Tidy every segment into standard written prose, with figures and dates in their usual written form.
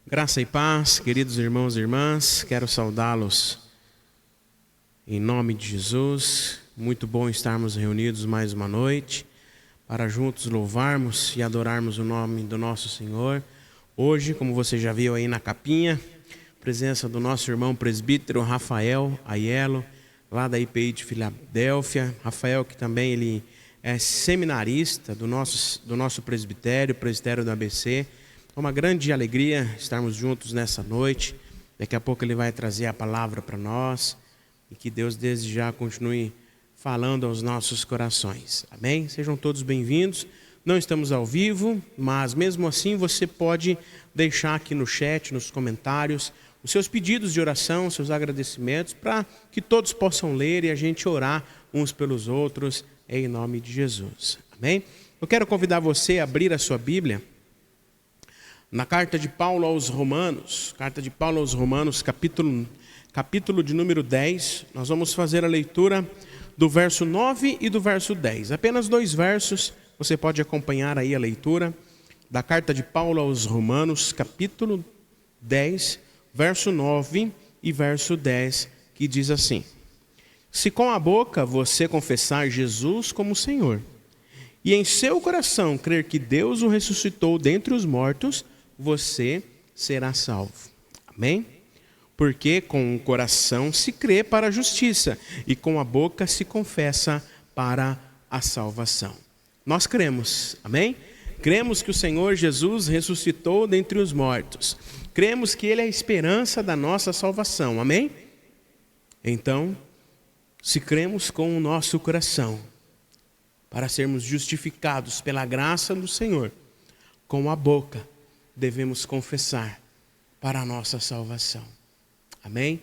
Graça e paz, queridos irmãos e irmãs, quero saudá-los em nome de Jesus. Muito bom estarmos reunidos mais uma noite para juntos louvarmos e adorarmos o nome do nosso Senhor. Hoje, como você já viu aí na capinha, presença do nosso irmão presbítero Rafael Aiello, lá da IPI de Filadélfia. Rafael, que também ele é seminarista do nosso presbitério do ABC. É uma grande alegria estarmos juntos nessa noite. Daqui a pouco ele vai trazer a palavra para nós e que Deus desde já continue falando aos nossos corações. Amém? Sejam todos bem-vindos. Não estamos ao vivo, mas mesmo assim você pode deixar aqui no chat, nos comentários, os seus pedidos de oração, os seus agradecimentos, para que todos possam ler e a gente orar uns pelos outros em nome de Jesus. Amém? Eu quero convidar você a abrir a sua Bíblia na carta de Paulo aos Romanos, capítulo de número 10, nós vamos fazer a leitura do verso 9 e do verso 10. Apenas 2 versos, você pode acompanhar aí a leitura da carta de Paulo aos Romanos, capítulo 10, verso 9 e verso 10, que diz assim: Se com a boca você confessar Jesus como Senhor, e em seu coração crer que Deus o ressuscitou dentre os mortos, você será salvo. Amém? Porque com o coração se crê para a justiça e com a boca se confessa para a salvação. Nós cremos, amém? Cremos que o Senhor Jesus ressuscitou dentre os mortos. Cremos que Ele é a esperança da nossa salvação, amém? Então, se cremos com o nosso coração, para sermos justificados pela graça do Senhor, com a boca devemos confessar para a nossa salvação. Amém?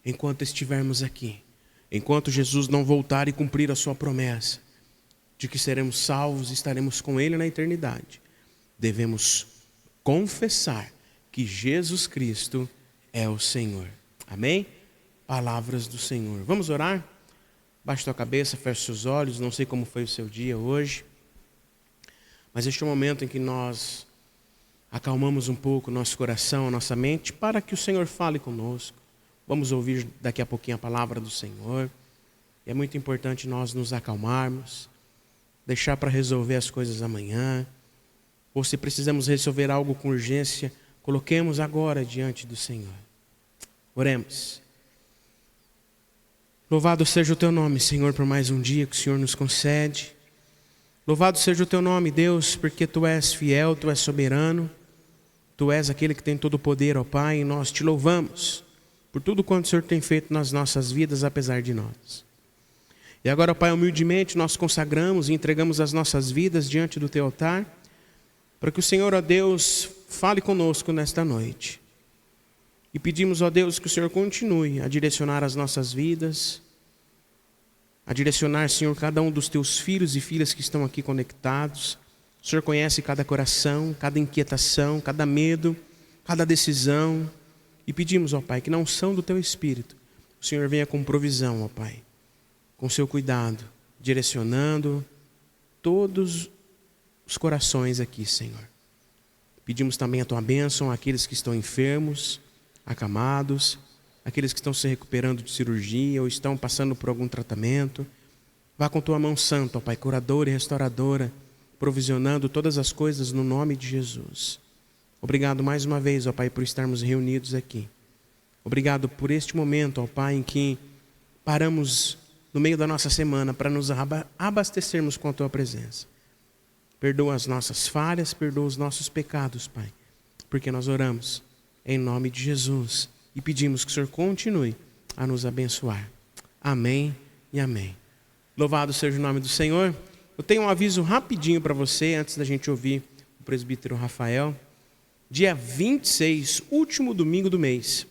Enquanto estivermos aqui, enquanto Jesus não voltar e cumprir a sua promessa de que seremos salvos e estaremos com Ele na eternidade, devemos confessar que Jesus Cristo é o Senhor. Amém? Palavras do Senhor. Vamos orar? Baixe tua cabeça, feche seus olhos. Não sei como foi o seu dia hoje, mas este é o momento em que nós acalmamos um pouco o nosso coração, a nossa mente, para que o Senhor fale conosco. Vamos ouvir daqui a pouquinho a palavra do Senhor. É muito importante nós nos acalmarmos, deixar para resolver as coisas amanhã, ou se precisamos resolver algo com urgência, coloquemos agora diante do Senhor. Oremos. Louvado seja o teu nome, Senhor, por mais um dia que o Senhor nos concede. Louvado seja o teu nome, Deus, porque tu és fiel, tu és soberano, tu és aquele que tem todo o poder, ó Pai, e nós te louvamos por tudo quanto o Senhor tem feito nas nossas vidas, apesar de nós. E agora, ó Pai, humildemente nós consagramos e entregamos as nossas vidas diante do teu altar, para que o Senhor, ó Deus, fale conosco nesta noite. E pedimos, ó Deus, que o Senhor continue a direcionar as nossas vidas, a direcionar, Senhor, cada um dos teus filhos e filhas que estão aqui conectados. O Senhor conhece cada coração, cada inquietação, cada medo, cada decisão. E pedimos, ó Pai, que na unção do teu Espírito, o Senhor venha com provisão, ó Pai, com seu cuidado, direcionando todos os corações aqui, Senhor. Pedimos também a tua bênção àqueles que estão enfermos, acamados, aqueles que estão se recuperando de cirurgia ou estão passando por algum tratamento. Vá com tua mão santa, ó Pai, curadora e restauradora, provisionando todas as coisas no nome de Jesus. Obrigado mais uma vez, ó Pai, por estarmos reunidos aqui. Obrigado por este momento, ó Pai, em que paramos no meio da nossa semana para nos abastecermos com a tua presença. Perdoa as nossas falhas, perdoa os nossos pecados, Pai, porque nós oramos em nome de Jesus e pedimos que o Senhor continue a nos abençoar. Amém e amém. Louvado seja o nome do Senhor. Eu tenho um aviso rapidinho para você, antes da gente ouvir o presbítero Rafael. Dia 26, último domingo do mês,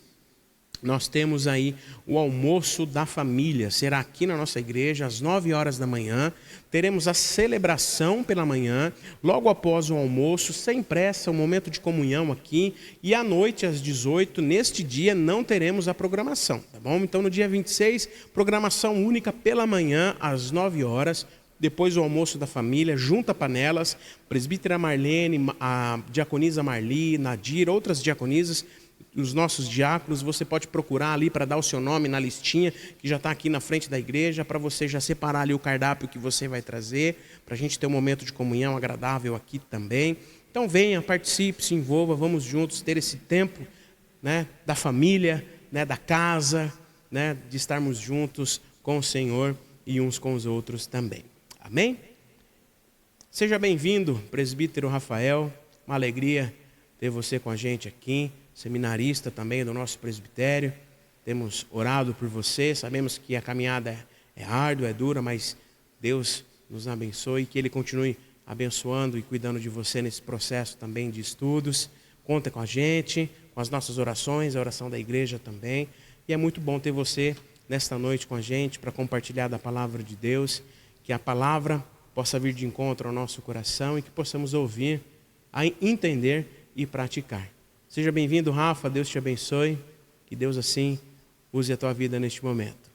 nós temos aí o almoço da família. Será aqui na nossa igreja, às 9 horas da manhã. Teremos a celebração pela manhã, logo após o almoço, sem pressa, um momento de comunhão aqui. E à noite, às 18, neste dia, não teremos a programação, tá bom? Então, no dia 26, programação única pela manhã, às 9 horas, depois do almoço da família, junta panelas, presbítera Marlene, a diaconisa Marli, Nadir, outras diaconisas, os nossos diáconos, você pode procurar ali para dar o seu nome na listinha, que já está aqui na frente da igreja, para você já separar ali o cardápio que você vai trazer, para a gente ter um momento de comunhão agradável aqui também. Então venha, participe, se envolva, vamos juntos ter esse tempo, né, da família, né, da casa, né, de estarmos juntos com o Senhor e uns com os outros também. Amém? Seja bem-vindo, presbítero Rafael, uma alegria ter você com a gente aqui, seminarista também do nosso presbitério. Temos orado por você, sabemos que a caminhada é árdua, é dura, mas Deus nos abençoe e que Ele continue abençoando e cuidando de você nesse processo também de estudos. Conta com a gente, com as nossas orações, a oração da igreja também. E é muito bom ter você nesta noite com a gente para compartilhar da palavra de Deus, que a palavra possa vir de encontro ao nosso coração e que possamos ouvir, entender e praticar. Seja bem-vindo, Rafa, Deus te abençoe, que Deus assim use a tua vida neste momento.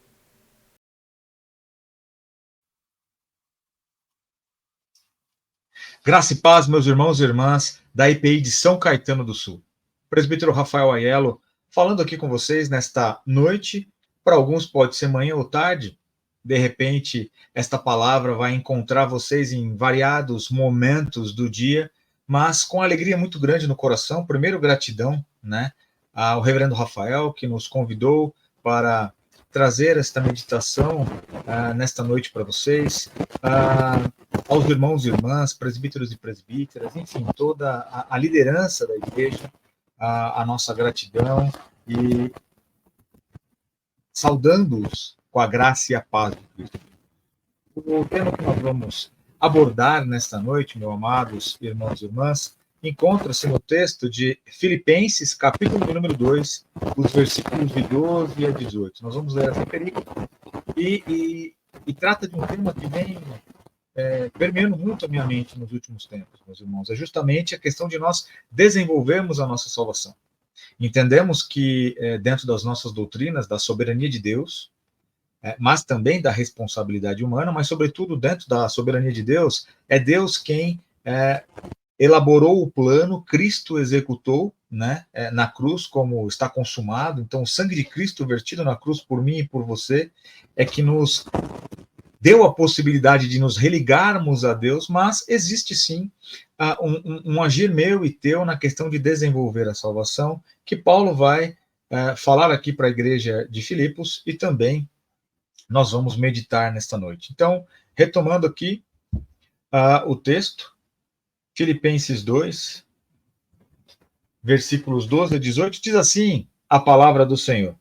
Graça e paz, meus irmãos e irmãs da IPI de São Caetano do Sul. Presbítero Rafael Aiello, falando aqui com vocês nesta noite. Para alguns pode ser manhã ou tarde. De repente, esta palavra vai encontrar vocês em variados momentos do dia, mas com alegria muito grande no coração. Primeiro, gratidão, né, ao reverendo Rafael, que nos convidou para trazer esta meditação nesta noite para vocês, aos irmãos e irmãs, presbíteros e presbíteras, enfim, toda a liderança da igreja, a nossa gratidão e saudando-os com a graça e a paz de Cristo. O tema que nós vamos abordar nesta noite, meus amados irmãos e irmãs, encontra-se no texto de Filipenses, capítulo de número 2, os versículos de 12 a 18. Nós vamos ler essa perícope e trata de um tema que vem permeando muito a minha mente nos últimos tempos, meus irmãos. É justamente a questão de nós desenvolvermos a nossa salvação. Entendemos que dentro das nossas doutrinas, da soberania de Deus, mas também da responsabilidade humana, mas sobretudo dentro da soberania de Deus, é Deus quem elaborou o plano, Cristo executou, né, na cruz, como está consumado. Então, o sangue de Cristo vertido na cruz por mim e por você é que nos deu a possibilidade de nos religarmos a Deus, mas existe sim um agir meu e teu na questão de desenvolver a salvação, que Paulo vai falar aqui para a igreja de Filipos e também nós vamos meditar nesta noite. Então, retomando aqui o texto, Filipenses 2, versículos 12 a 18, diz assim a palavra do Senhor.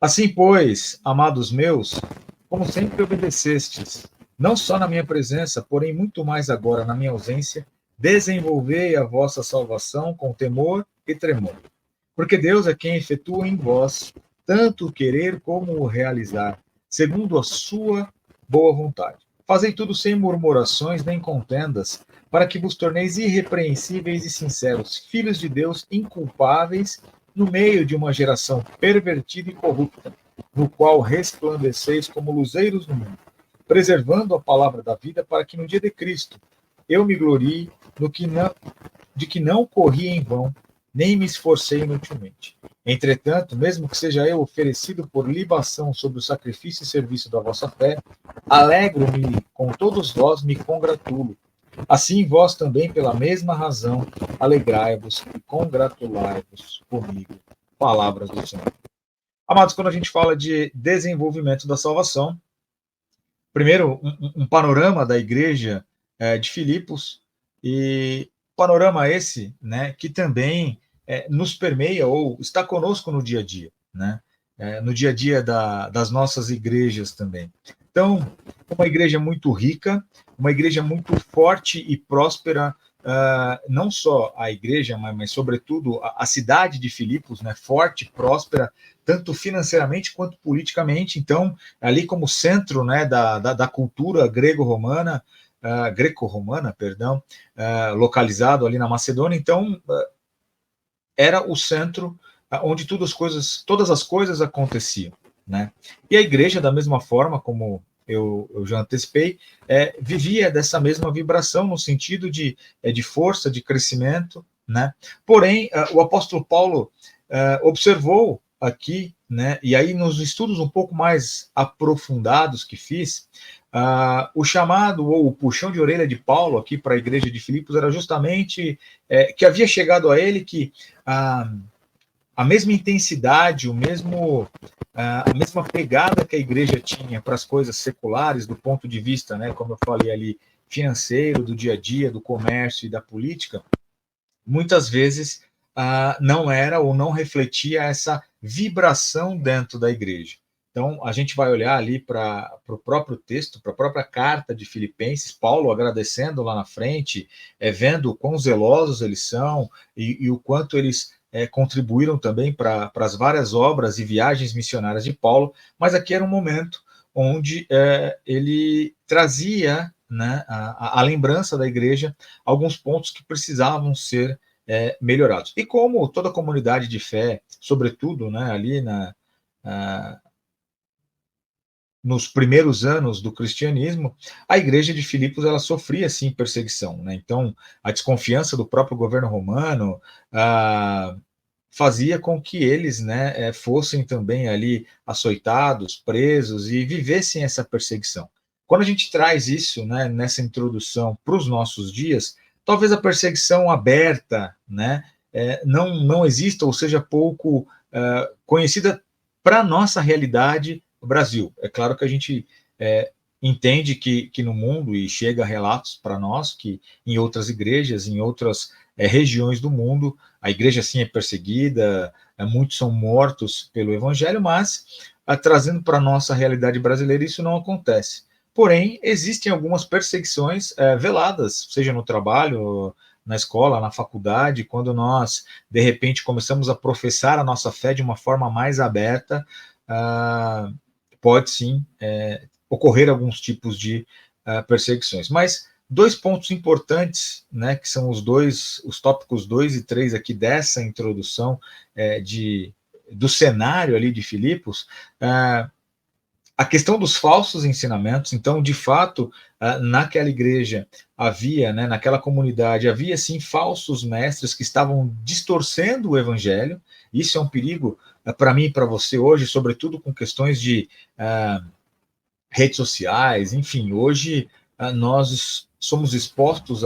Assim, pois, amados meus, como sempre obedecestes, não só na minha presença, porém muito mais agora na minha ausência, desenvolvei a vossa salvação com temor e tremor. Porque Deus é quem efetua em vós tanto o querer como o realizar, segundo a sua boa vontade. Fazei tudo sem murmurações nem contendas, para que vos torneis irrepreensíveis e sinceros, filhos de Deus inculpáveis, no meio de uma geração pervertida e corrupta, no qual resplandeceis como luzeiros no mundo, preservando a palavra da vida, para que no dia de Cristo eu me glorie de que não corri em vão, nem me esforcei inutilmente. Entretanto, mesmo que seja eu oferecido por libação sobre o sacrifício e serviço da vossa fé, alegro-me com todos vós, me congratulo. Assim vós também, pela mesma razão, alegrai-vos e congratulai-vos comigo. Palavras do Senhor. Amados, quando a gente fala de desenvolvimento da salvação, primeiro, um panorama da igreja de Filipos, e panorama esse, né, que também nos permeia ou está conosco no dia a dia, né, no dia a dia das nossas igrejas também. Então, uma igreja muito rica, uma igreja muito forte e próspera, não só a igreja, mas sobretudo a cidade de Filipos, né, forte, próspera, tanto financeiramente quanto politicamente. Então, ali como centro, né, da cultura greco-romana, localizado ali na Macedônia. Então, era o centro onde todas as coisas aconteciam, né? E a igreja, da mesma forma como eu já antecipei, vivia dessa mesma vibração no sentido de força, de crescimento, né? Porém, o apóstolo Paulo observou aqui, né, e aí nos estudos um pouco mais aprofundados que fiz, o chamado ou o puxão de orelha de Paulo aqui para a igreja de Filipos era justamente que havia chegado a ele que a mesma intensidade, a mesma pegada que a igreja tinha para as coisas seculares, do ponto de vista, né, como eu falei ali, financeiro, do dia a dia, do comércio e da política, muitas vezes não era ou não refletia essa vibração dentro da igreja. Então, a gente vai olhar ali para o próprio texto, para a própria carta de Filipenses, Paulo agradecendo lá na frente, vendo o quão zelosos eles são e o quanto eles contribuíram também para as várias obras e viagens missionárias de Paulo, mas aqui era um momento onde ele trazia, né, a lembrança da igreja, alguns pontos que precisavam ser melhorados. E como toda comunidade de fé, sobretudo, né, ali nos primeiros anos do cristianismo, a igreja de Filipos ela sofria sim perseguição, né? Então a desconfiança do próprio governo romano fazia com que eles, né, fossem também ali açoitados, presos e vivessem essa perseguição. Quando a gente traz isso, né, nessa introdução para os nossos dias, talvez a perseguição aberta, né, não exista ou seja pouco conhecida para a nossa realidade no Brasil. É claro que a gente entende que no mundo, e chega relatos para nós, que em outras igrejas, em outras regiões do mundo, a igreja sim é perseguida, muitos são mortos pelo evangelho, mas trazendo para a nossa realidade brasileira isso não acontece. Porém, existem algumas perseguições veladas, seja no trabalho, na escola, na faculdade, quando nós, de repente, começamos a professar a nossa fé de uma forma mais aberta, pode sim ocorrer alguns tipos de perseguições. Mas dois pontos importantes, né, que são os tópicos 2 e 3 aqui dessa introdução do cenário ali de Filipos, a questão dos falsos ensinamentos. Então, de fato, naquela igreja havia, né, naquela comunidade, havia sim falsos mestres que estavam distorcendo o evangelho. Isso é um perigo para mim e para você hoje, sobretudo com questões de redes sociais, enfim, hoje nós somos expostos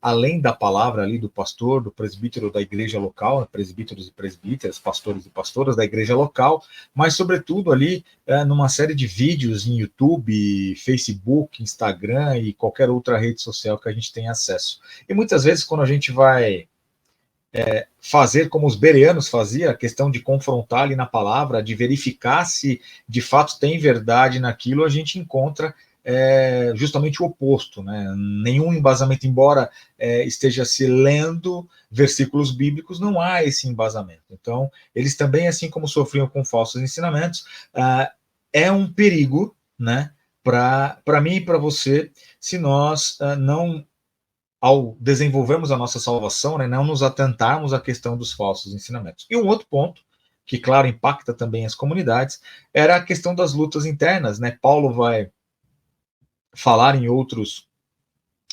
além da palavra ali do pastor, do presbítero da igreja local, presbíteros e presbíteras, pastores e pastoras da igreja local, mas sobretudo ali numa série de vídeos em YouTube, Facebook, Instagram e qualquer outra rede social que a gente tem acesso. E muitas vezes quando a gente vai fazer como os bereanos faziam, a questão de confrontar ali na palavra, de verificar se de fato tem verdade naquilo, a gente encontra justamente o oposto, né? Nenhum embasamento, embora esteja se lendo versículos bíblicos, não há esse embasamento. Então, eles também, assim como sofriam com falsos ensinamentos, é um perigo, né, para mim e para você, se nós não, ao desenvolvermos a nossa salvação, né, não nos atentarmos à questão dos falsos ensinamentos. E um outro ponto, que, claro, impacta também as comunidades, era a questão das lutas internas, né? Paulo vai falar em outros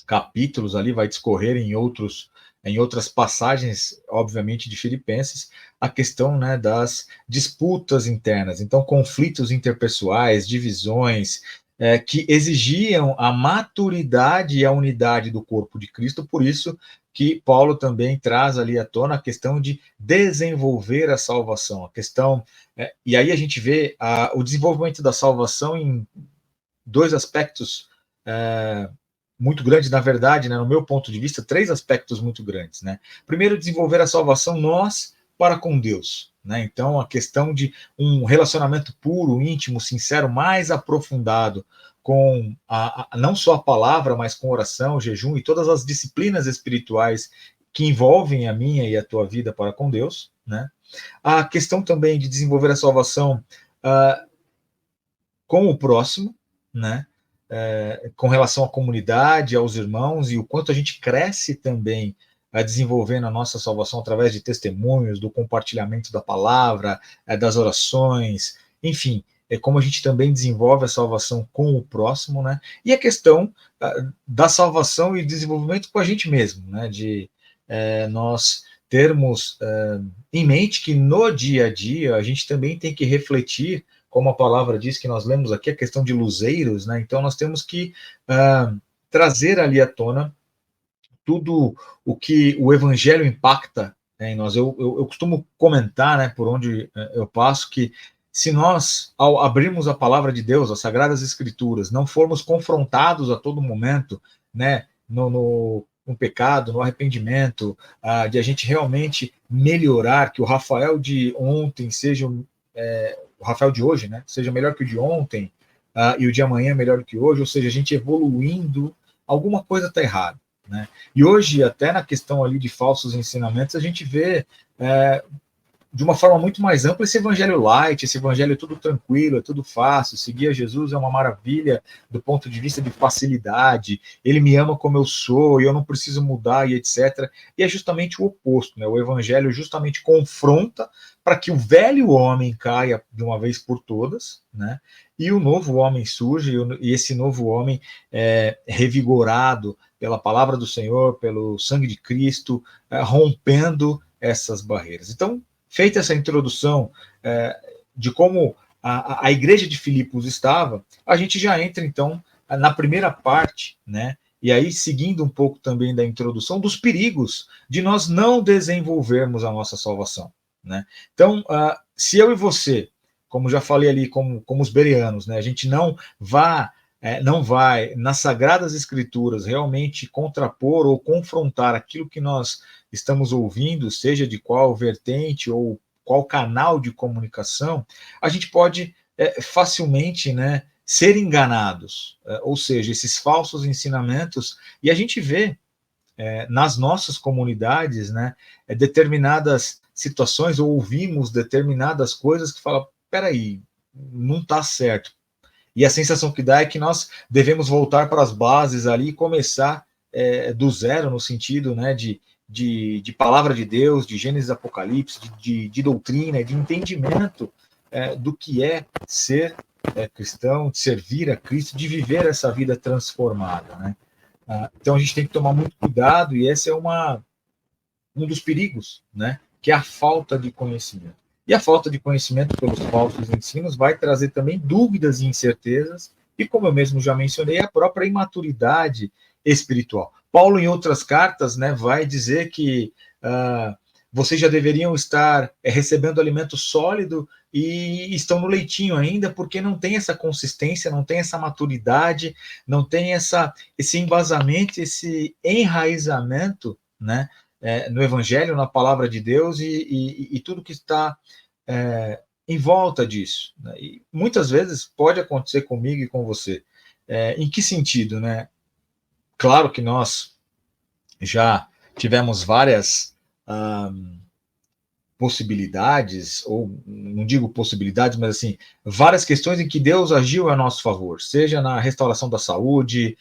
capítulos ali, vai discorrer em outras passagens, obviamente, de Filipenses, a questão, né, das disputas internas, então conflitos interpessoais, divisões, que exigiam a maturidade e a unidade do corpo de Cristo, por isso que Paulo também traz ali à tona a questão de desenvolver a salvação, a questão, e aí a gente vê o desenvolvimento da salvação em dois aspectos muito grandes, na verdade, né, no meu ponto de vista, três aspectos muito grandes, né? Primeiro, desenvolver a salvação nós para com Deus, né? Então, a questão de um relacionamento puro, íntimo, sincero, mais aprofundado com não só a palavra, mas com oração, jejum e todas as disciplinas espirituais que envolvem a minha e a tua vida para com Deus, né? A questão também de desenvolver a salvação com o próximo, né? Com relação à comunidade, aos irmãos, e o quanto a gente cresce também desenvolvendo a nossa salvação através de testemunhos, do compartilhamento da palavra, das orações, enfim, como a gente também desenvolve a salvação com o próximo, né? E a questão da salvação e desenvolvimento com a gente mesmo, né? De nós termos em mente que no dia a dia a gente também tem que refletir, como a palavra diz que nós lemos aqui, a questão de luzeiros, né? Então nós temos que trazer ali à tona tudo o que o evangelho impacta, né, em nós. Eu costumo comentar, né, por onde eu passo, que se nós, ao abrirmos a palavra de Deus, as Sagradas Escrituras, não formos confrontados a todo momento, né, no pecado, no arrependimento, de a gente realmente melhorar, que o Rafael de ontem seja o Rafael de hoje, né, seja melhor que o de ontem, e o de amanhã melhor que hoje, ou seja, a gente evoluindo, alguma coisa está errada, né? E hoje, até na questão ali de falsos ensinamentos, a gente vê de uma forma muito mais ampla esse evangelho light, esse evangelho tudo tranquilo, é tudo fácil, seguir a Jesus é uma maravilha do ponto de vista de facilidade, ele me ama como eu sou, e eu não preciso mudar, e etc. E é justamente o oposto, né? O evangelho justamente confronta para que o velho homem caia de uma vez por todas, né? E o novo homem surge, e esse novo homem revigorado pela palavra do Senhor, pelo sangue de Cristo, rompendo essas barreiras. Então, feita essa introdução de como a igreja de Filipos estava, a gente já entra, então, na primeira parte, né? E aí, seguindo um pouco também da introdução, dos perigos de nós não desenvolvermos a nossa salvação, né? Então, se eu e você, como já falei ali, como os bereanos, né, a gente não vai nas Sagradas Escrituras realmente contrapor ou confrontar aquilo que nós estamos ouvindo, seja de qual vertente ou qual canal de comunicação, a gente pode facilmente, né, ser enganados, ou seja, esses falsos ensinamentos, e a gente vê nas nossas comunidades, né, determinadas situações, ou ouvimos determinadas coisas que falam, peraí, não está certo. E a sensação que dá é que nós devemos voltar para as bases ali e começar do zero, no sentido, né, de palavra de Deus, de Gênesis Apocalipse, de doutrina, de entendimento do que é ser cristão, de servir a Cristo, de viver essa vida transformada, né? Então a gente tem que tomar muito cuidado, e esse é um dos perigos, né, que é a falta de conhecimento. E a falta de conhecimento pelos falsos ensinos vai trazer também dúvidas e incertezas, e como eu mesmo já mencionei, a própria imaturidade espiritual. Paulo, em outras cartas, né, vai dizer que vocês já deveriam estar recebendo alimento sólido e estão no leitinho ainda, porque não tem essa consistência, não tem essa maturidade, não tem esse embasamento, esse enraizamento, né, no Evangelho, na palavra de Deus e tudo que está em volta disso, né? E muitas vezes pode acontecer comigo e com você. Em que sentido, né? Claro que nós já tivemos várias possibilidades, ou não digo possibilidades, mas assim, várias questões em que Deus agiu a nosso favor, seja na restauração da saúde,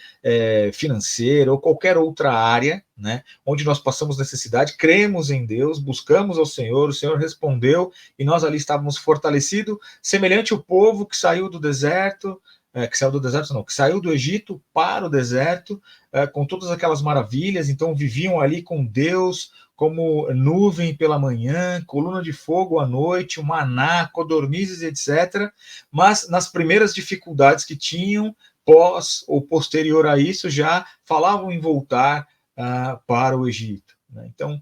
financeira, ou qualquer outra área, né, onde nós passamos necessidade, cremos em Deus, buscamos ao Senhor, o Senhor respondeu, e nós ali estávamos fortalecidos, semelhante ao povo que saiu do deserto, que saiu do Egito para o deserto, com todas aquelas maravilhas, então viviam ali com Deus, como nuvem pela manhã, coluna de fogo à noite, o maná, codornizes, etc. Mas nas primeiras dificuldades que tinham, pós ou posterior a isso, já falavam em voltar para o Egito. Então,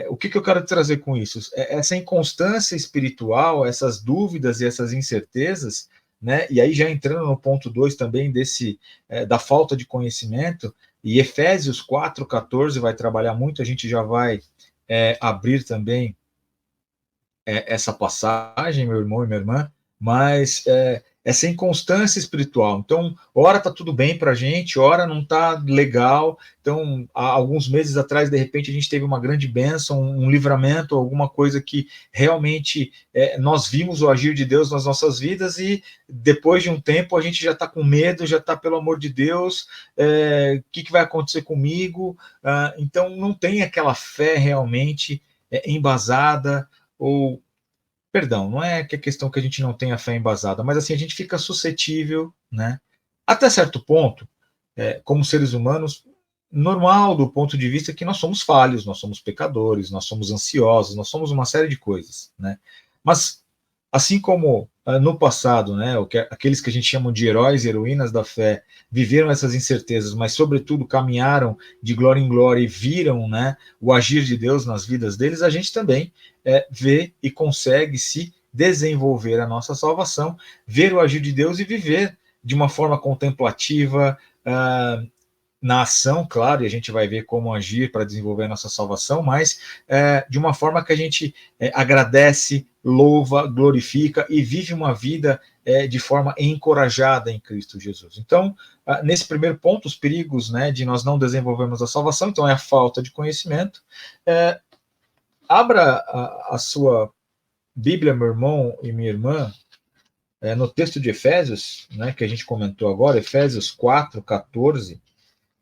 o que eu quero trazer com isso? Essa inconstância espiritual, essas dúvidas e essas incertezas, né? E aí já entrando no ponto 2 também da falta de conhecimento, e Efésios 4,14 vai trabalhar muito, a gente já vai abrir também essa passagem, meu irmão e minha irmã, mas essa inconstância espiritual. Então, ora está tudo bem para a gente, ora não está legal. Então, há alguns meses atrás, de repente, a gente teve uma grande bênção, um livramento, alguma coisa que realmente nós vimos o agir de Deus nas nossas vidas, e depois de um tempo a gente já está com medo, já está, pelo amor de Deus, o que vai acontecer comigo? Então, não tem aquela fé realmente embasada, ou Perdão, não é que a questão que a gente não tenha fé embasada, mas assim, a gente fica suscetível, né? Até certo ponto, como seres humanos, normal do ponto de vista que nós somos falhos, nós somos pecadores, nós somos ansiosos, nós somos uma série de coisas, né? Mas assim como no passado, né, aqueles que a gente chama de heróis e heroínas da fé viveram essas incertezas, mas sobretudo caminharam de glória em glória e viram, né, o agir de Deus nas vidas deles, a gente também vê e consegue se desenvolver a nossa salvação, ver o agir de Deus e viver de uma forma contemplativa, na ação, claro, e a gente vai ver como agir para desenvolver a nossa salvação, mas de uma forma que a gente agradece, louva, glorifica e vive uma vida de forma encorajada em Cristo Jesus. Então, nesse primeiro ponto, os perigos, né, de nós não desenvolvermos a salvação, então é a falta de conhecimento. Abra a sua Bíblia, meu irmão e minha irmã, no texto de Efésios, né, que a gente comentou agora, Efésios 4:14,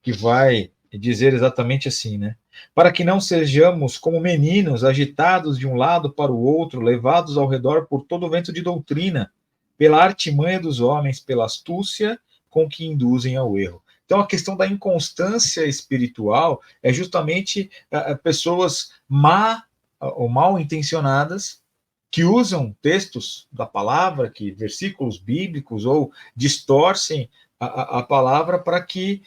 que vai dizer exatamente assim, né? Para que não sejamos como meninos agitados de um lado para o outro, levados ao redor por todo o vento de doutrina, pela artimanha dos homens, pela astúcia com que induzem ao erro. Então, a questão da inconstância espiritual é justamente pessoas ou mal intencionadas que usam textos da palavra, que versículos bíblicos, ou distorcem a palavra para que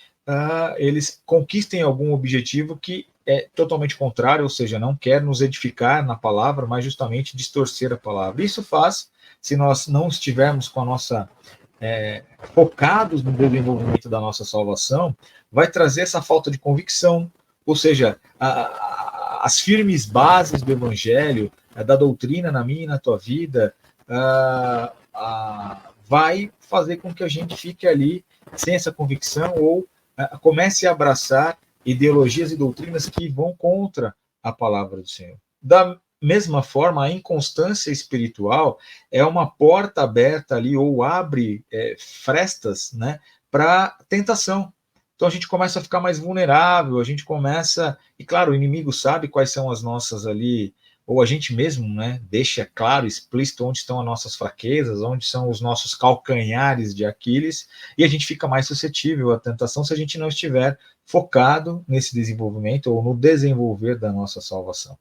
eles conquistem algum objetivo que é totalmente contrário, ou seja, não quer nos edificar na palavra, mas justamente distorcer a palavra. Isso faz, se nós não estivermos com a nossa focados no desenvolvimento da nossa salvação, vai trazer essa falta de convicção, ou seja, as firmes bases do evangelho, da doutrina na minha e na tua vida, vai fazer com que a gente fique ali sem essa convicção ou comece a abraçar ideologias e doutrinas que vão contra a palavra do Senhor. Da mesma forma, a inconstância espiritual é uma porta aberta ali, ou abre frestas, né, para tentação. Então a gente começa a ficar mais vulnerável, a gente começa, e claro, o inimigo sabe quais são as nossas ali, ou a gente mesmo, né, deixa claro, explícito onde estão as nossas fraquezas, onde são os nossos calcanhares de Aquiles, e a gente fica mais suscetível à tentação se a gente não estiver focado nesse desenvolvimento ou no desenvolver da nossa salvação.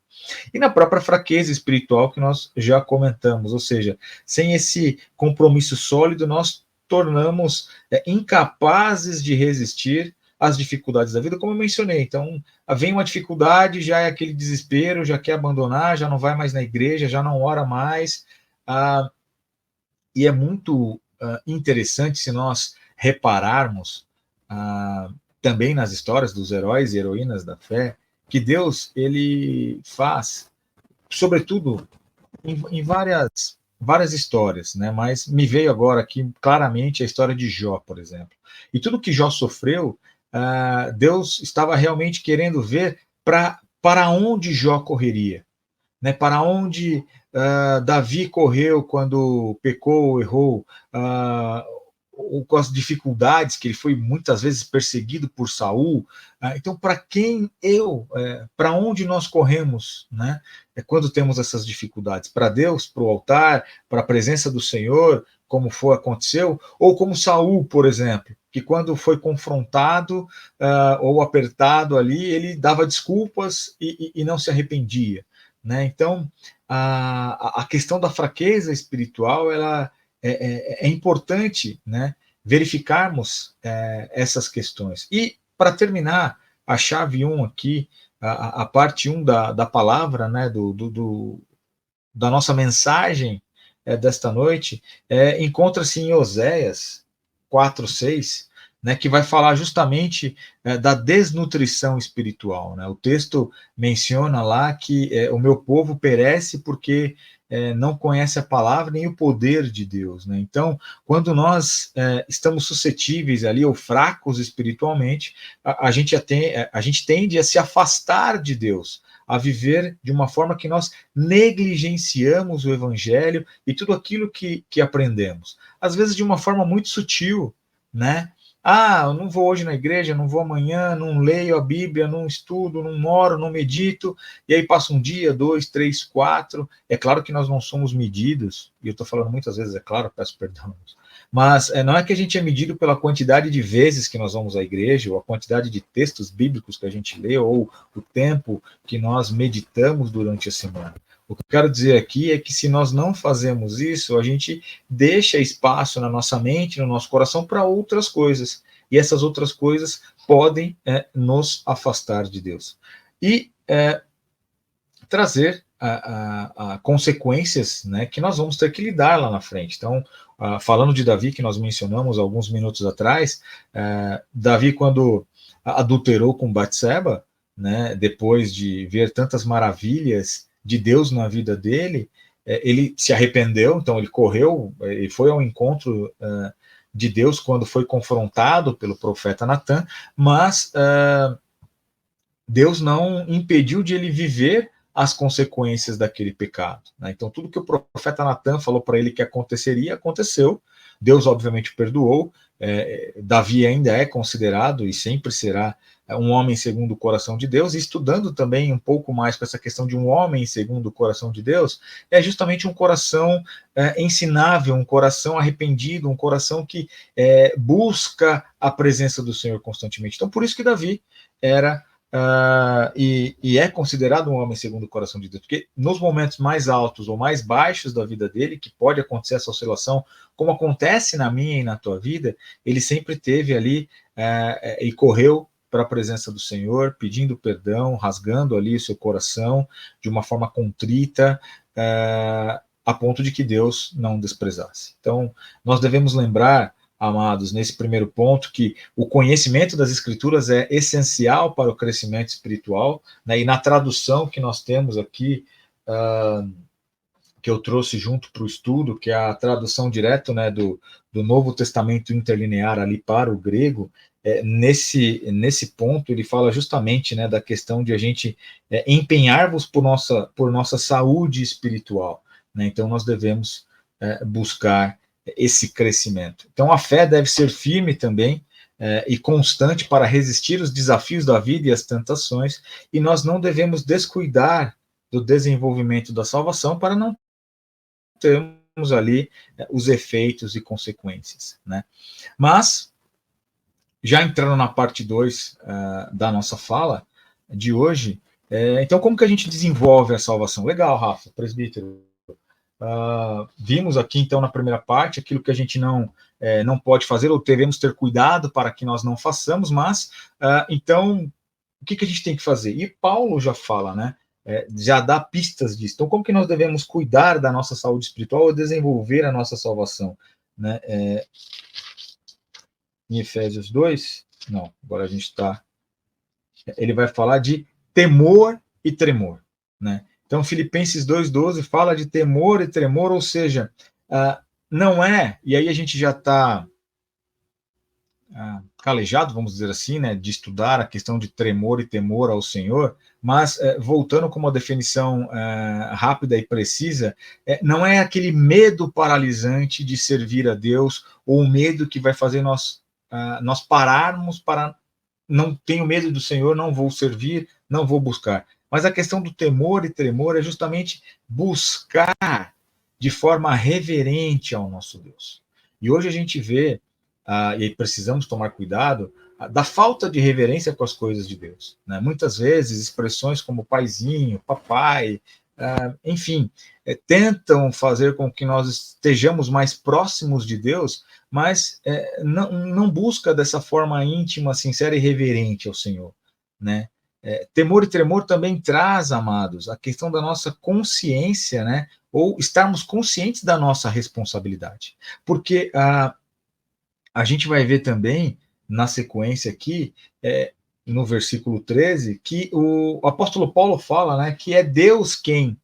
E na própria fraqueza espiritual que nós já comentamos, ou seja, sem esse compromisso sólido, nós tornamos incapazes de resistir às dificuldades da vida, como eu mencionei. Então, vem uma dificuldade, já é aquele desespero, já quer abandonar, já não vai mais na igreja, já não ora mais. E é muito interessante se nós repararmos também nas histórias dos heróis e heroínas da fé, que Deus ele faz, sobretudo em várias histórias, né? Mas me veio agora aqui claramente a história de Jó, por exemplo. E tudo que Jó sofreu, Deus estava realmente querendo ver para onde Jó correria, né? Para onde Davi correu quando pecou, errou, ou com as dificuldades que ele foi muitas vezes perseguido por Saul. Então, para quem para onde nós corremos, né? Quando temos essas dificuldades? Para Deus, para o altar, para a presença do Senhor, como aconteceu, ou como Saul, por exemplo, que quando foi confrontado ou apertado ali, ele dava desculpas e não se arrependia, né? Então, a questão da fraqueza espiritual, ela é importante, né, verificarmos essas questões. E, para terminar, a chave 1 aqui, a parte 1 da palavra, né, da nossa mensagem desta noite, encontra-se em Oséias 4:6, né, que vai falar justamente da desnutrição espiritual, né? O texto menciona lá que o meu povo perece porque não conhece a palavra nem o poder de Deus, né? Então, quando nós estamos suscetíveis ali ou fracos espiritualmente, a gente tende a se afastar de Deus, a viver de uma forma que nós negligenciamos o evangelho e tudo aquilo que aprendemos. Às vezes de uma forma muito sutil, né? Ah, eu não vou hoje na igreja, não vou amanhã, não leio a Bíblia, não estudo, não oro, não medito, e aí passa um dia, 2, 3, 4. É claro que nós não somos medidos, e eu estou falando muitas vezes, é claro, peço perdão, mas não é que a gente é medido pela quantidade de vezes que nós vamos à igreja, ou a quantidade de textos bíblicos que a gente lê, ou o tempo que nós meditamos durante a semana. O que eu quero dizer aqui é que se nós não fazemos isso, a gente deixa espaço na nossa mente, no nosso coração, para outras coisas. E essas outras coisas podem nos afastar de Deus. E trazer a consequências, né, que nós vamos ter que lidar lá na frente. Então, falando de Davi, que nós mencionamos alguns minutos atrás, Davi, quando adulterou com Batseba, né, depois de ver tantas maravilhas de Deus na vida dele, ele se arrependeu, então ele correu, ele foi ao encontro de Deus quando foi confrontado pelo profeta Natan, mas Deus não impediu de ele viver as consequências daquele pecado. Né? Então, tudo que o profeta Natan falou para ele que aconteceria, aconteceu. Deus, obviamente, o perdoou. Davi ainda é considerado e sempre será um homem segundo o coração de Deus, e estudando também um pouco mais com essa questão de um homem segundo o coração de Deus, é justamente um coração ensinável, um coração arrependido, um coração que busca a presença do Senhor constantemente. Então, por isso que Davi era e é considerado um homem segundo o coração de Deus, porque nos momentos mais altos ou mais baixos da vida dele, que pode acontecer essa oscilação, como acontece na minha e na tua vida, ele sempre teve ali e correu para a presença do Senhor, pedindo perdão, rasgando ali o seu coração de uma forma contrita, a ponto de que Deus não desprezasse. Então, nós devemos lembrar, amados, nesse primeiro ponto, que o conhecimento das Escrituras é essencial para o crescimento espiritual, né? E na tradução que nós temos aqui, que eu trouxe junto para o estudo, que é a tradução direta, né, do Novo Testamento interlinear ali para o grego, nesse ponto ele fala justamente, né, da questão de a gente empenhar-vos por nossa saúde espiritual, né? Então nós devemos buscar esse crescimento. Então a fé deve ser firme também e constante para resistir os desafios da vida e as tentações, e nós não devemos descuidar do desenvolvimento da salvação para não termos ali os efeitos e consequências, né? Mas, já entrando na parte 2 da nossa fala de hoje, então como que a gente desenvolve a salvação? Legal, Rafa, presbítero. Vimos aqui, então, na primeira parte, aquilo que a gente não pode fazer, ou devemos ter cuidado para que nós não façamos, mas, então, o que a gente tem que fazer? E Paulo já fala, né? Já dá pistas disso. Então, como que nós devemos cuidar da nossa saúde espiritual ou desenvolver a nossa salvação? Né? Em Efésios 2, não, agora a gente está... Ele vai falar de temor e tremor, né? Então, Filipenses 2,12 fala de temor e tremor, ou seja, não é, e aí a gente já está calejado, vamos dizer assim, né, de estudar a questão de tremor e temor ao Senhor, mas voltando com uma definição rápida e precisa, não é aquele medo paralisante de servir a Deus, ou o medo que vai fazer nós pararmos para não tenho medo do Senhor, não vou servir, não vou buscar. Mas a questão do temor e tremor é justamente buscar de forma reverente ao nosso Deus. E hoje a gente vê, e precisamos tomar cuidado, da falta de reverência com as coisas de Deus, né? Muitas vezes expressões como paizinho, papai, enfim, tentam fazer com que nós estejamos mais próximos de Deus, mas não busca dessa forma íntima, sincera e reverente ao Senhor, né? Temor e tremor também traz, amados, a questão da nossa consciência, né? Ou estarmos conscientes da nossa responsabilidade, porque a gente vai ver também na sequência aqui, no versículo 13, que o apóstolo Paulo fala, né, que é Deus quem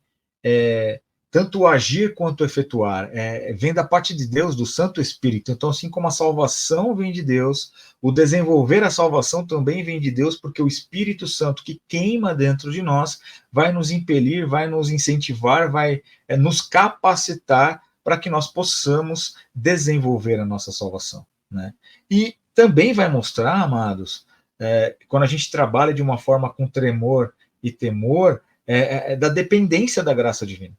tanto agir quanto efetuar, vem da parte de Deus, do Santo Espírito. Então, assim como a salvação vem de Deus, o desenvolver a salvação também vem de Deus, porque o Espírito Santo que queima dentro de nós vai nos impelir, vai nos incentivar, vai nos capacitar para que nós possamos desenvolver a nossa salvação, né? E também vai mostrar, amados, quando a gente trabalha de uma forma com tremor e temor, da dependência da graça divina.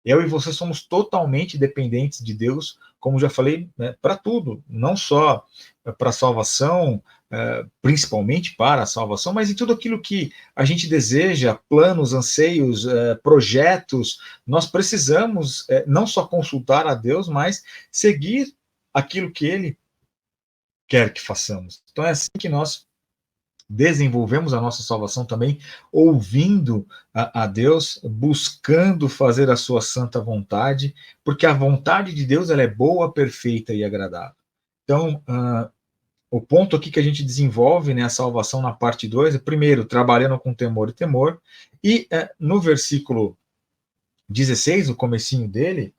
Eu e você somos totalmente dependentes de Deus, como já falei, né, para tudo, não só para a salvação, principalmente para a salvação, mas em tudo aquilo que a gente deseja, planos, anseios, projetos, nós precisamos não só consultar a Deus, mas seguir aquilo que Ele quer que façamos. Então é assim que nós desenvolvemos a nossa salvação também, ouvindo a Deus, buscando fazer a sua santa vontade, porque a vontade de Deus ela é boa, perfeita e agradável. Então, o ponto aqui que a gente desenvolve, né, a salvação na parte 2 é, primeiro, trabalhando com temor, e no versículo 16, no comecinho dele,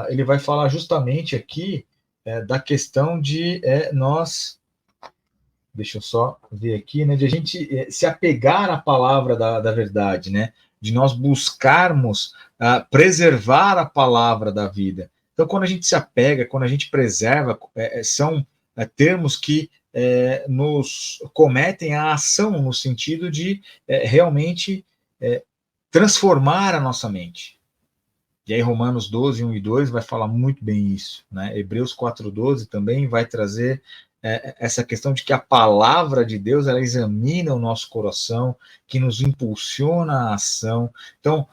ele vai falar justamente aqui da questão de nós, deixa eu só ver aqui, né, de a gente se apegar à palavra da verdade, né, de nós buscarmos preservar a palavra da vida. Então, quando a gente se apega, quando a gente preserva, são termos que nos cometem a ação no sentido de realmente transformar a nossa mente. E aí Romanos 12, 1 e 2 vai falar muito bem isso, né? Hebreus 4:12 também vai trazer essa questão de que a palavra de Deus, ela examina o nosso coração, que nos impulsiona a ação. Então,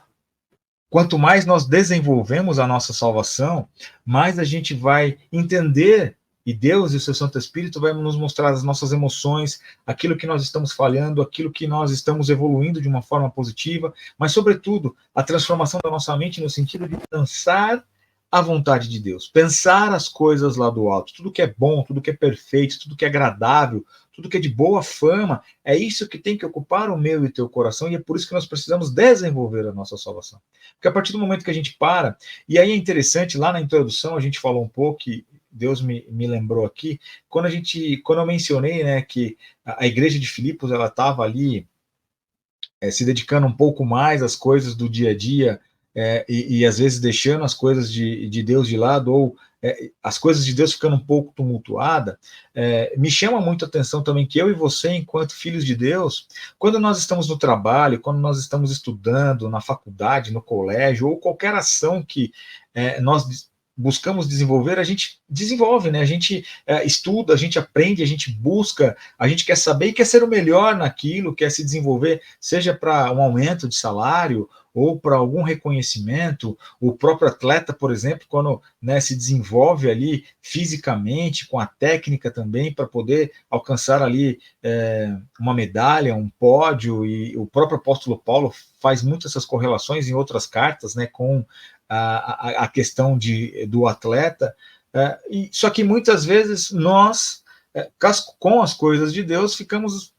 quanto mais nós desenvolvemos a nossa salvação, mais a gente vai entender, e Deus e o seu Santo Espírito vai nos mostrar as nossas emoções, aquilo que nós estamos falhando, aquilo que nós estamos evoluindo de uma forma positiva, mas, sobretudo, a transformação da nossa mente no sentido de pensar a vontade de Deus, pensar as coisas lá do alto, tudo que é bom, tudo que é perfeito, tudo que é agradável, tudo que é de boa fama, é isso que tem que ocupar o meu e o teu coração, e é por isso que nós precisamos desenvolver a nossa salvação. Porque a partir do momento que a gente para, e aí é interessante, lá na introdução a gente falou um pouco, que Deus me lembrou aqui, quando eu mencionei, né, que a igreja de Filipos, ela estava ali se dedicando um pouco mais às coisas do dia a dia, e às vezes deixando as coisas de Deus de lado, ou as coisas de Deus ficando um pouco tumultuada, me chama muito a atenção também que eu e você, enquanto filhos de Deus, quando nós estamos no trabalho, quando nós estamos estudando, na faculdade, no colégio, ou qualquer ação que nós buscamos desenvolver, a gente desenvolve, né? A gente estuda, a gente aprende, a gente busca, a gente quer saber e quer ser o melhor naquilo, quer se desenvolver, seja para um aumento de salário ou para algum reconhecimento. O próprio atleta, por exemplo, quando se desenvolve ali fisicamente, com a técnica também, para poder alcançar ali uma medalha, um pódio, e o próprio apóstolo Paulo faz muitas essas correlações em outras cartas, né, com a questão do atleta, só que muitas vezes nós, com as coisas de Deus, ficamos,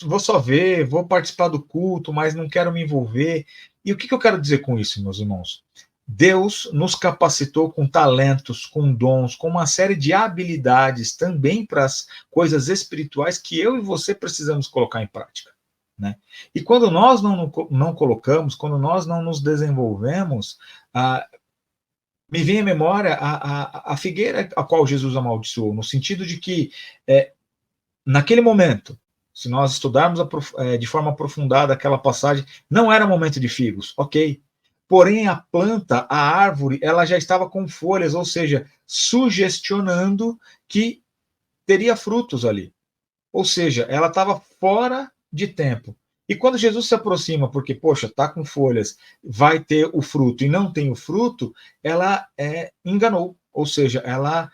vou só ver, vou participar do culto, mas não quero me envolver. E o que eu quero dizer com isso, meus irmãos? Deus nos capacitou com talentos, com dons, com uma série de habilidades também para as coisas espirituais que eu e você precisamos colocar em prática. Né? E quando nós não colocamos, quando nós não nos desenvolvemos, me vem à memória a figueira a qual Jesus amaldiçoou, no sentido de que, naquele momento, se nós estudarmos de forma aprofundada aquela passagem, não era momento de figos, ok? Porém, a planta, a árvore, ela já estava com folhas, ou seja, sugestionando que teria frutos ali. Ou seja, ela estava fora de tempo. E quando Jesus se aproxima, porque, poxa, está com folhas, vai ter o fruto e não tem o fruto, ela enganou. Ou seja, ela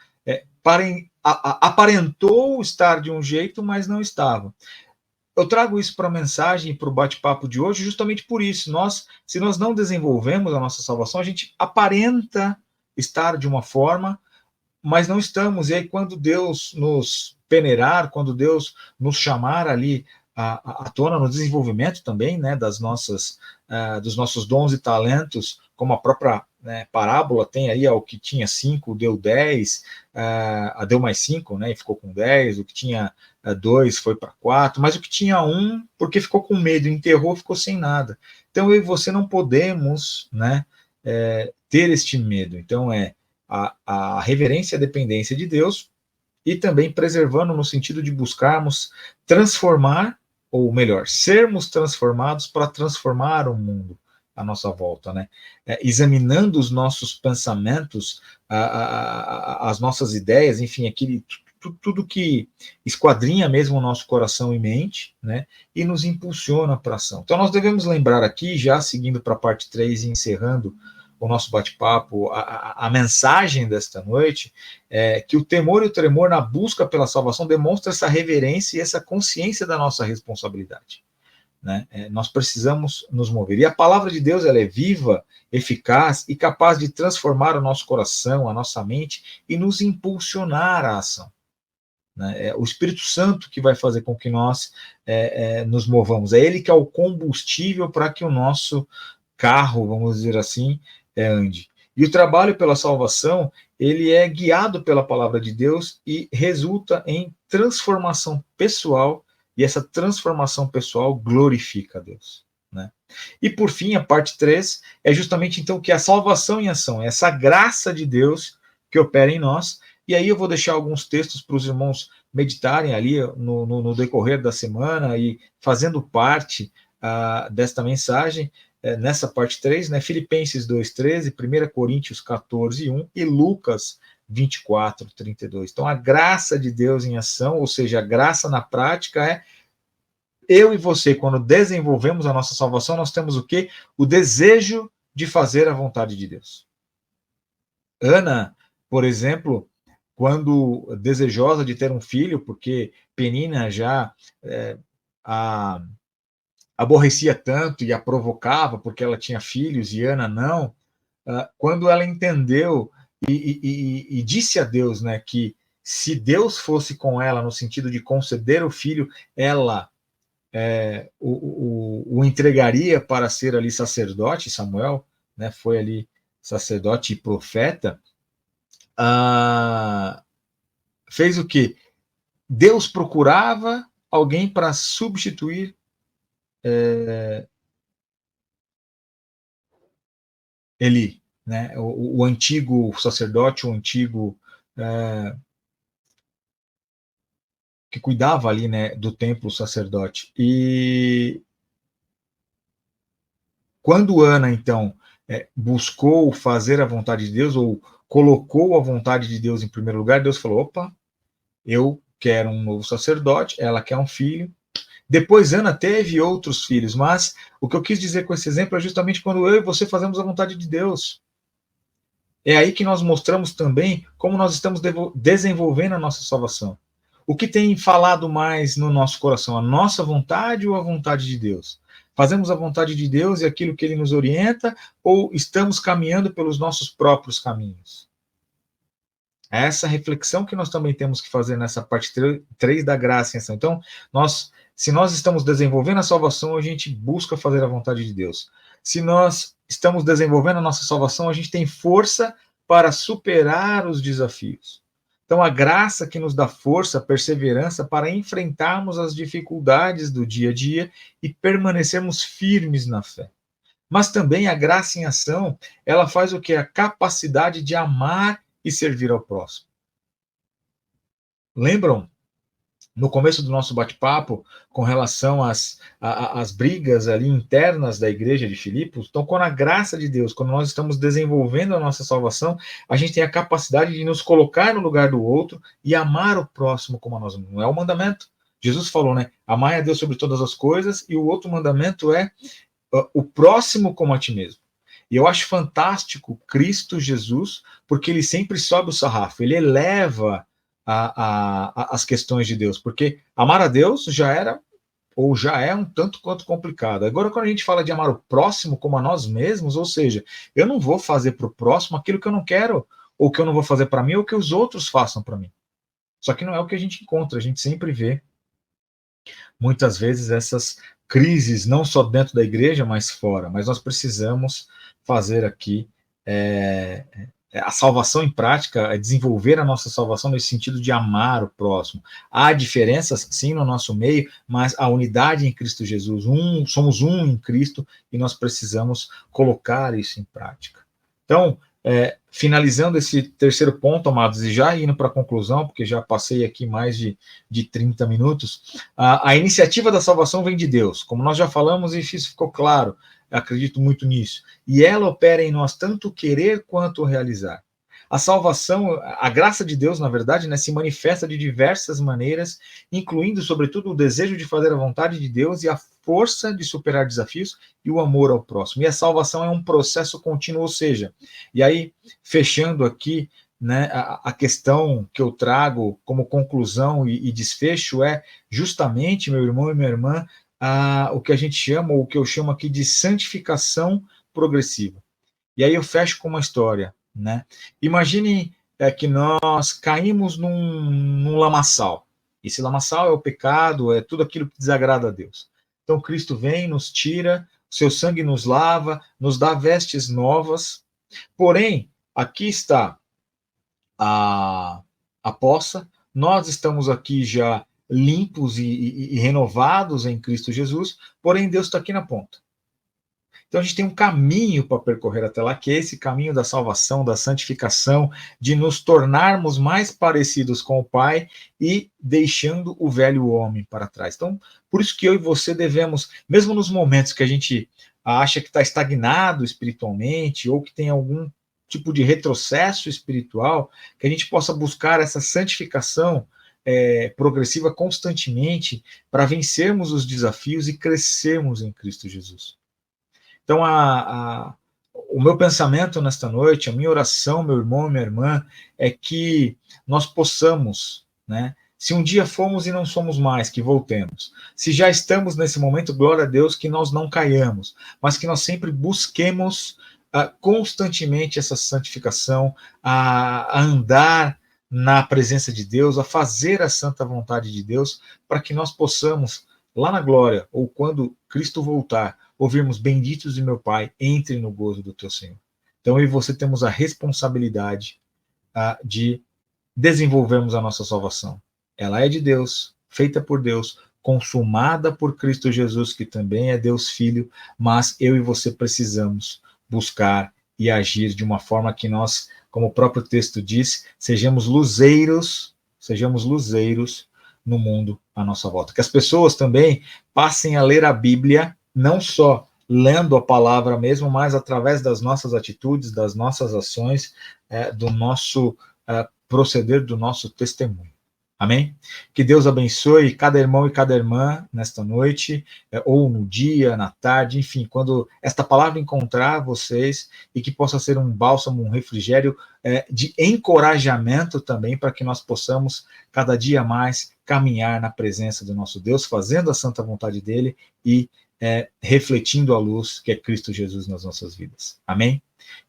aparentou estar de um jeito, mas não estava. Eu trago isso para a mensagem, para o bate-papo de hoje, justamente por isso. Se nós não desenvolvemos a nossa salvação, a gente aparenta estar de uma forma, mas não estamos. E aí, quando Deus nos peneirar, quando Deus nos chamar ali à tona no desenvolvimento também, né, dos nossos dons e talentos, como a própria parábola tem aí, o que tinha 5 deu 10, deu mais 5, né, e ficou com 10, o que tinha 2 foi para 4, mas o que tinha 1, porque ficou com medo, enterrou, ficou sem nada. Então eu e você não podemos, né, ter este medo. Então a reverência e a dependência de Deus, e também preservando no sentido de buscarmos transformar, ou melhor, sermos transformados para transformar o mundo à nossa volta, né? Examinando os nossos pensamentos, as nossas ideias, enfim, tudo que esquadrinha mesmo o nosso coração e mente, né? E nos impulsiona para a ação. Então nós devemos lembrar aqui, já seguindo para a parte 3 e encerrando o nosso bate-papo, a mensagem desta noite, que o temor e o tremor na busca pela salvação demonstra essa reverência e essa consciência da nossa responsabilidade. Né? Nós precisamos nos mover. E a palavra de Deus, ela é viva, eficaz e capaz de transformar o nosso coração, a nossa mente e nos impulsionar à ação. Né? É o Espírito Santo que vai fazer com que nós nos movamos. É ele que é o combustível para que o nosso carro, vamos dizer assim, ande. E o trabalho pela salvação, ele é guiado pela palavra de Deus e resulta em transformação pessoal, e essa transformação pessoal glorifica a Deus. Né? E por fim, a parte 3 é justamente então que a salvação em ação, essa graça de Deus que opera em nós. E aí eu vou deixar alguns textos para os irmãos meditarem ali no decorrer da semana e fazendo parte desta mensagem, nessa parte 3, né? Filipenses 2,13, 1 Coríntios 14,1 e Lucas 24,32. Então, a graça de Deus em ação, ou seja, a graça na prática é eu e você, quando desenvolvemos a nossa salvação, nós temos o quê? O desejo de fazer a vontade de Deus. Ana, por exemplo, quando desejosa de ter um filho, porque Penina já aborrecia tanto e a provocava porque ela tinha filhos e Ana não, quando ela entendeu e disse a Deus, né, que se Deus fosse com ela no sentido de conceder o filho, ela o entregaria para ser ali sacerdote. Samuel, né, foi ali sacerdote e profeta. Fez o quê? Deus procurava alguém para substituir Eli, né? O antigo sacerdote, o antigo que cuidava ali, né, do templo, sacerdote. E quando Ana, então, buscou fazer a vontade de Deus, ou colocou a vontade de Deus em primeiro lugar, Deus falou, opa, eu quero um novo sacerdote, ela quer um filho. Depois Ana teve outros filhos, mas o que eu quis dizer com esse exemplo é justamente quando eu e você fazemos a vontade de Deus. É aí que nós mostramos também como nós estamos desenvolvendo a nossa salvação. O que tem falado mais no nosso coração, a nossa vontade ou a vontade de Deus? Fazemos a vontade de Deus e aquilo que Ele nos orienta, ou estamos caminhando pelos nossos próprios caminhos? É essa reflexão que nós também temos que fazer nessa parte 3 da graça em ação. Então, se nós estamos desenvolvendo a salvação, a gente busca fazer a vontade de Deus. Se nós estamos desenvolvendo a nossa salvação, a gente tem força para superar os desafios. Então, a graça que nos dá força, perseverança para enfrentarmos as dificuldades do dia a dia e permanecermos firmes na fé. Mas também a graça em ação, ela faz o que? A capacidade de amar e servir ao próximo. Lembram, no começo do nosso bate-papo, com relação às brigas ali internas da igreja de Filipos? Então, quando a graça de Deus, quando nós estamos desenvolvendo a nossa salvação, a gente tem a capacidade de nos colocar no lugar do outro e amar o próximo como a nós. Não é o mandamento. Jesus falou, né? Amai a Deus sobre todas as coisas, e o outro mandamento é o próximo como a ti mesmo. E eu acho fantástico Cristo Jesus, porque ele sempre sobe o sarrafo, ele eleva as questões de Deus, porque amar a Deus já era, ou já é um tanto quanto complicado. Agora, quando a gente fala de amar o próximo como a nós mesmos, ou seja, eu não vou fazer para o próximo aquilo que eu não quero, ou que eu não vou fazer para mim, ou que os outros façam para mim. Só que não é o que a gente encontra, a gente sempre vê, muitas vezes, essas crises, não só dentro da igreja, mas fora. Mas nós precisamos fazer aqui a salvação em prática, desenvolver a nossa salvação nesse sentido de amar o próximo. Há diferenças, sim, no nosso meio, mas a unidade em Cristo Jesus, somos um em Cristo, e nós precisamos colocar isso em prática. Então, finalizando esse terceiro ponto, amados, e já indo para a conclusão, porque já passei aqui mais de 30 minutos, a iniciativa da salvação vem de Deus, como nós já falamos e isso ficou claro, acredito muito nisso, e ela opera em nós tanto querer quanto realizar. A salvação, a graça de Deus, na verdade, né, se manifesta de diversas maneiras, incluindo, sobretudo, o desejo de fazer a vontade de Deus e a força de superar desafios e o amor ao próximo. E a salvação é um processo contínuo, ou seja, e aí, fechando aqui, né, a questão que eu trago como conclusão e desfecho é justamente, meu irmão e minha irmã, o que a gente chama, ou o que eu chamo aqui de santificação progressiva. E aí eu fecho com uma história, né? Imagine que nós caímos num lamaçal. Esse lamaçal é o pecado, é tudo aquilo que desagrada a Deus. Então Cristo vem, nos tira, seu sangue nos lava, nos dá vestes novas. Porém, aqui está a poça, nós estamos aqui já limpos e renovados em Cristo Jesus, porém Deus está aqui na ponta. Então a gente tem um caminho para percorrer até lá, que é esse caminho da salvação, da santificação, de nos tornarmos mais parecidos com o Pai e deixando o velho homem para trás. Então, por isso que eu e você devemos, mesmo nos momentos que a gente acha que está estagnado espiritualmente ou que tem algum tipo de retrocesso espiritual, que a gente possa buscar essa santificação progressiva constantemente para vencermos os desafios e crescermos em Cristo Jesus. Então, o meu pensamento nesta noite, a minha oração, meu irmão e minha irmã, é que nós possamos, né, se um dia fomos e não somos mais, que voltemos. Se já estamos nesse momento, glória a Deus, que nós não caiamos, mas que nós sempre busquemos constantemente essa santificação, a andar na presença de Deus, a fazer a santa vontade de Deus, para que nós possamos, lá na glória, ou quando Cristo voltar, ouvirmos benditos de meu Pai, entre no gozo do teu Senhor. Então eu e você temos a responsabilidade de desenvolvermos a nossa salvação. Ela é de Deus, feita por Deus, consumada por Cristo Jesus, que também é Deus Filho, mas eu e você precisamos buscar e agir de uma forma que nós, como o próprio texto diz, sejamos luzeiros no mundo à nossa volta. Que as pessoas também passem a ler a Bíblia, não só lendo a palavra mesmo, mas através das nossas atitudes, das nossas ações, do nosso proceder, do nosso testemunho. Amém? Que Deus abençoe cada irmão e cada irmã nesta noite, ou no dia, na tarde, enfim, quando esta palavra encontrar vocês, e que possa ser um bálsamo, um refrigério de encorajamento também, para que nós possamos cada dia mais caminhar na presença do nosso Deus, fazendo a santa vontade dele e refletindo a luz que é Cristo Jesus nas nossas vidas. Amém?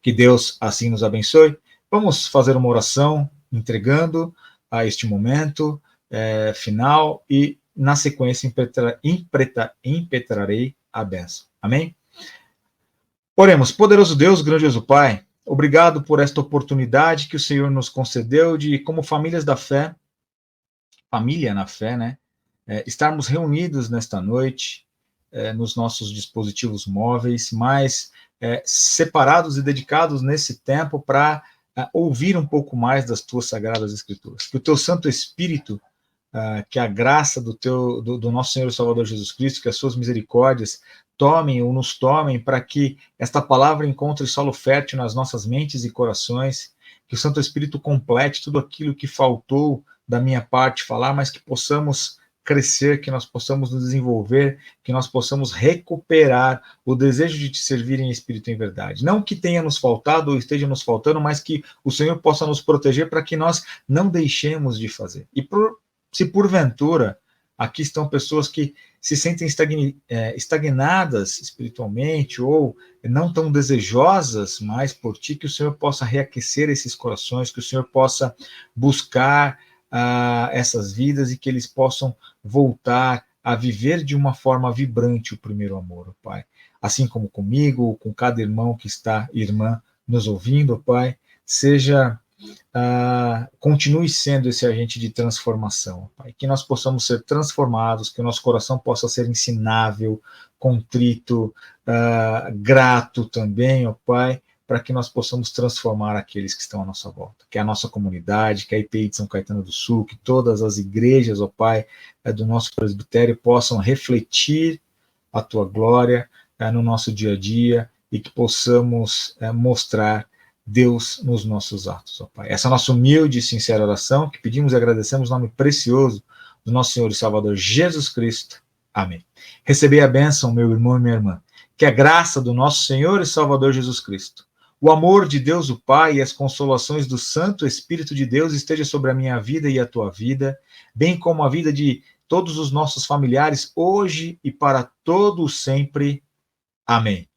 Que Deus assim nos abençoe. Vamos fazer uma oração entregando a este momento final e, na sequência, impetrarei a bênção. Amém? Oremos. Poderoso Deus, grandioso Pai, obrigado por esta oportunidade que o Senhor nos concedeu de, como famílias da fé, família na fé, né? Estarmos reunidos nesta noite, nos nossos dispositivos móveis, mas separados e dedicados nesse tempo para ouvir um pouco mais das tuas sagradas escrituras. Que o teu Santo Espírito, que a graça do nosso Senhor e Salvador Jesus Cristo, que as suas misericórdias tomem ou nos tomem para que esta palavra encontre solo fértil nas nossas mentes e corações, que o Santo Espírito complete tudo aquilo que faltou da minha parte falar, mas que possamos crescer, que nós possamos nos desenvolver, que nós possamos recuperar o desejo de te servir em espírito e em verdade. Não que tenha nos faltado ou esteja nos faltando, mas que o Senhor possa nos proteger para que nós não deixemos de fazer. E se porventura aqui estão pessoas que se sentem estagnadas espiritualmente ou não tão desejosas mais por ti, que o Senhor possa reaquecer esses corações, que o Senhor possa buscar essas vidas e que eles possam voltar a viver de uma forma vibrante o primeiro amor, Pai. Assim como comigo, com cada irmão que está, irmã, nos ouvindo, Pai, continue sendo esse agente de transformação, Pai. Que nós possamos ser transformados, que o nosso coração possa ser ensinável, contrito, grato também, ó Pai, para que nós possamos transformar aqueles que estão à nossa volta, que é a nossa comunidade, que é a IPI de São Caetano do Sul, que todas as igrejas, ó Pai, do nosso presbitério possam refletir a Tua glória no nosso dia a dia e que possamos mostrar Deus nos nossos atos, ó Pai. Essa é a nossa humilde e sincera oração, que pedimos e agradecemos no nome precioso do nosso Senhor e Salvador Jesus Cristo. Amém. Recebei a bênção, meu irmão e minha irmã, que a graça do nosso Senhor e Salvador Jesus Cristo, o amor de Deus o Pai e as consolações do Santo Espírito de Deus esteja sobre a minha vida e a tua vida, bem como a vida de todos os nossos familiares, hoje e para todo sempre. Amém.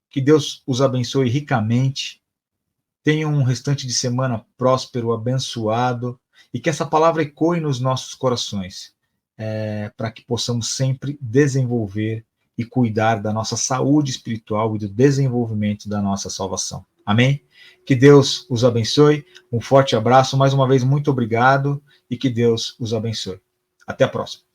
Que Deus os abençoe ricamente. Tenham um restante de semana próspero, abençoado, e que essa palavra ecoe nos nossos corações, para que possamos sempre desenvolver e cuidar da nossa saúde espiritual e do desenvolvimento da nossa salvação. Amém? Que Deus os abençoe. Um forte abraço. Mais uma vez, muito obrigado e que Deus os abençoe. Até a próxima.